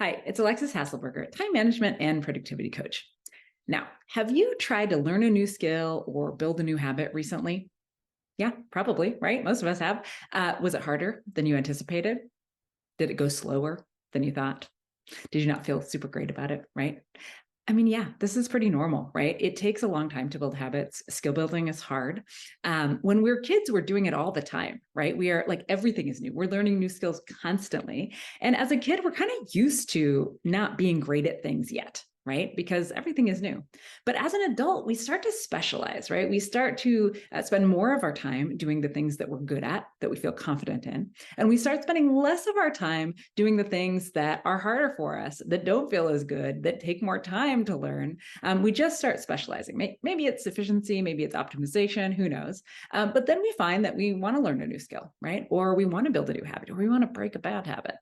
Hi, it's Alexis Hasselberger, time management and productivity coach. Now, have you tried to learn a new skill or build a new habit recently? Yeah, probably, right? Most of us have. Was it harder than you anticipated? Did it go slower than you thought? Did you not feel super great about it, right? I mean, yeah, this is pretty normal, right? It takes a long time to build habits. Skill building is hard. When we're kids, we're doing it all the time, right? We are like everything is new. We're learning new skills constantly. And as a kid, we're kind of used to not being great at things yet, right? Because everything is new. But as an adult, we start to specialize, right? We start to spend more of our time doing the things that we're good at, that we feel confident in. And we start spending less of our time doing the things that are harder for us, that don't feel as good, that take more time to learn. We just start specializing. Maybe it's efficiency, maybe it's optimization, who knows? But then we find that we want to learn a new skill, right? Or we want to build a new habit, or we want to break a bad habit.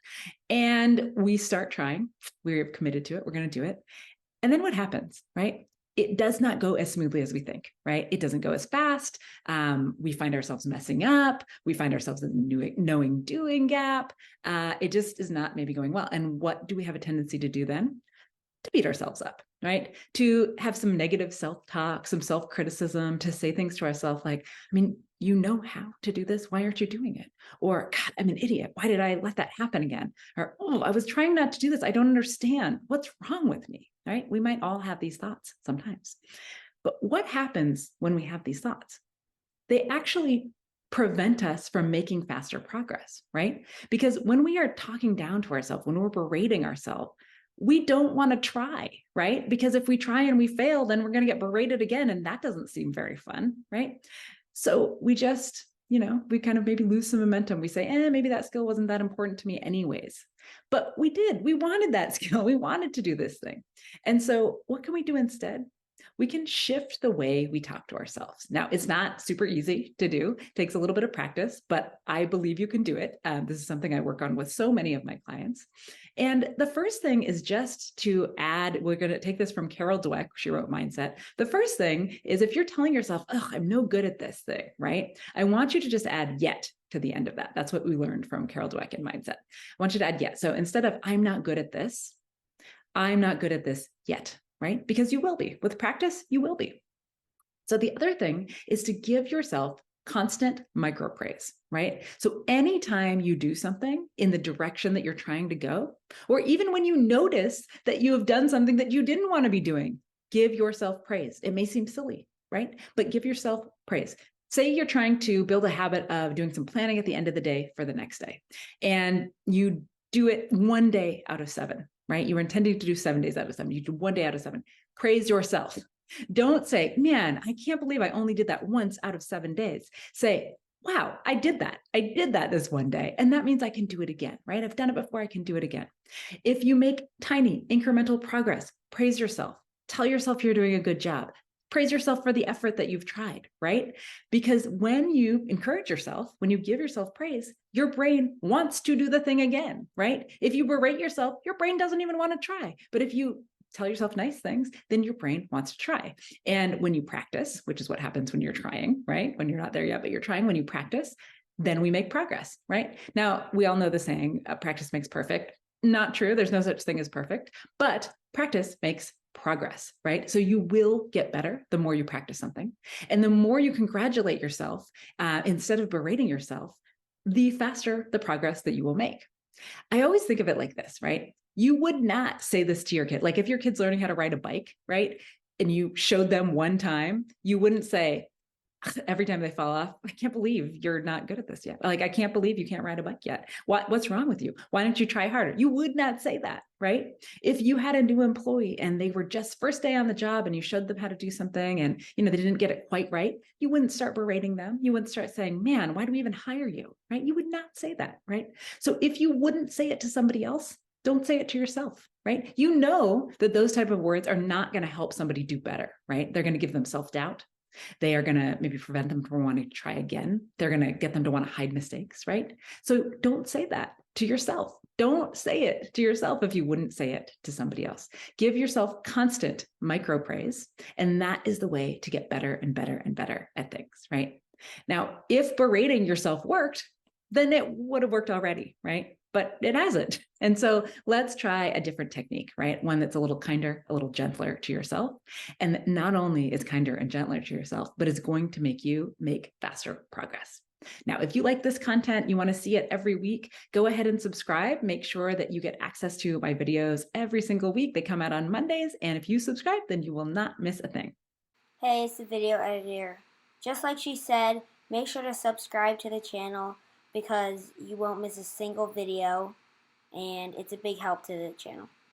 And we start trying. We're committed to it. We're going to do it. And then what happens, right? It does not go as smoothly as we think, right? It doesn't go as fast. We find ourselves messing up. We find ourselves in the knowing doing gap. It just is not maybe going well. And what do we have a tendency to do then? To beat ourselves up, right? To have some negative self-talk, some self-criticism, to say things to ourselves like, I mean, you know how to do this. Why aren't you doing it? Or, God, I'm an idiot. Why did I let that happen again? Or, oh, I was trying not to do this. I don't understand. What's wrong with me, right? We might all have these thoughts sometimes. But what happens when we have these thoughts? They actually prevent us from making faster progress, right? Because when we are talking down to ourselves, when we're berating ourselves, we don't want to try, right? Because if we try and we fail, then we're going to get berated again. And that doesn't seem very fun, right? So we just, we kind of maybe lose some momentum. We say, maybe that skill wasn't that important to me anyways. But we did. We wanted that skill. We wanted to do this thing. And so what can we do instead? We can shift the way we talk to ourselves. Now, it's not super easy to do. It takes a little bit of practice, but I believe you can do it. This is something I work on with so many of my clients. And the first thing is just to add, we're going to take this from Carol Dweck. She wrote Mindset. The first thing is if you're telling yourself, oh, I'm no good at this thing, right? I want you to just add yet to the end of that. That's what we learned from Carol Dweck in Mindset. I want you to add yet. So instead of I'm not good at this, I'm not good at this yet, right? Because you will be. With practice, you will be. So the other thing is to give yourself constant micro praise, right? So anytime you do something in the direction that you're trying to go, or even when you notice that you have done something that you didn't want to be doing, give yourself praise. It may seem silly, right? But give yourself praise. Say you're trying to build a habit of doing some planning at the end of the day for the next day, and you do it one day out of seven, right? You were intending to do 7 days out of seven. You do one day out of seven. Praise yourself. Don't say, man, I can't believe I only did that once out of 7 days. Say, wow, I did that. I did that this one day. And that means I can do it again, right? I've done it before. I can do it again. If you make tiny incremental progress, praise yourself. Tell yourself you're doing a good job. Praise yourself for the effort that you've tried, right? Because when you encourage yourself, when you give yourself praise, your brain wants to do the thing again, right? If you berate yourself, your brain doesn't even want to try. But if you tell yourself nice things, then your brain wants to try. And when you practice, which is what happens when you're trying, right? When you're not there yet, but you're trying, when you practice, then we make progress, right? Now, we all know the saying, practice makes perfect. Not true. There's no such thing as perfect, but practice makes progress, right? So you will get better the more you practice something. And the more you congratulate yourself, instead of berating yourself, the faster the progress that you will make. I always think of it like this, right? You would not say this to your kid. Like if your kid's learning how to ride a bike, right? And you showed them one time, you wouldn't say, every time they fall off, I can't believe you're not good at this yet. Like, I can't believe you can't ride a bike yet. What's wrong with you? Why don't you try harder? You would not say that, right? If you had a new employee and they were just first day on the job and you showed them how to do something and, they didn't get it quite right, you wouldn't start berating them. You wouldn't start saying, man, why do we even hire you, right? You would not say that, right? So if you wouldn't say it to somebody else, don't say it to yourself, right? You know that those type of words are not going to help somebody do better, right? They're going to give them self-doubt. They are going to maybe prevent them from wanting to try again. They're going to get them to want to hide mistakes, right? So don't say that to yourself. Don't say it to yourself if you wouldn't say it to somebody else. Give yourself constant micro praise. And that is the way to get better and better and better at things, right? Now, if berating yourself worked, then it would have worked already, right? but it hasn't. And so let's try a different technique, right? One that's a little kinder, a little gentler to yourself. And not only is kinder and gentler to yourself, but is going to make you make faster progress. Now, if you like this content, you want to see it every week, go ahead and subscribe. Make sure that you get access to my videos every single week. They come out on Mondays. And if you subscribe, then you will not miss a thing. Hey, it's the video editor. Just like she said, make sure to subscribe to the channel because you won't miss a single video and it's a big help to the channel.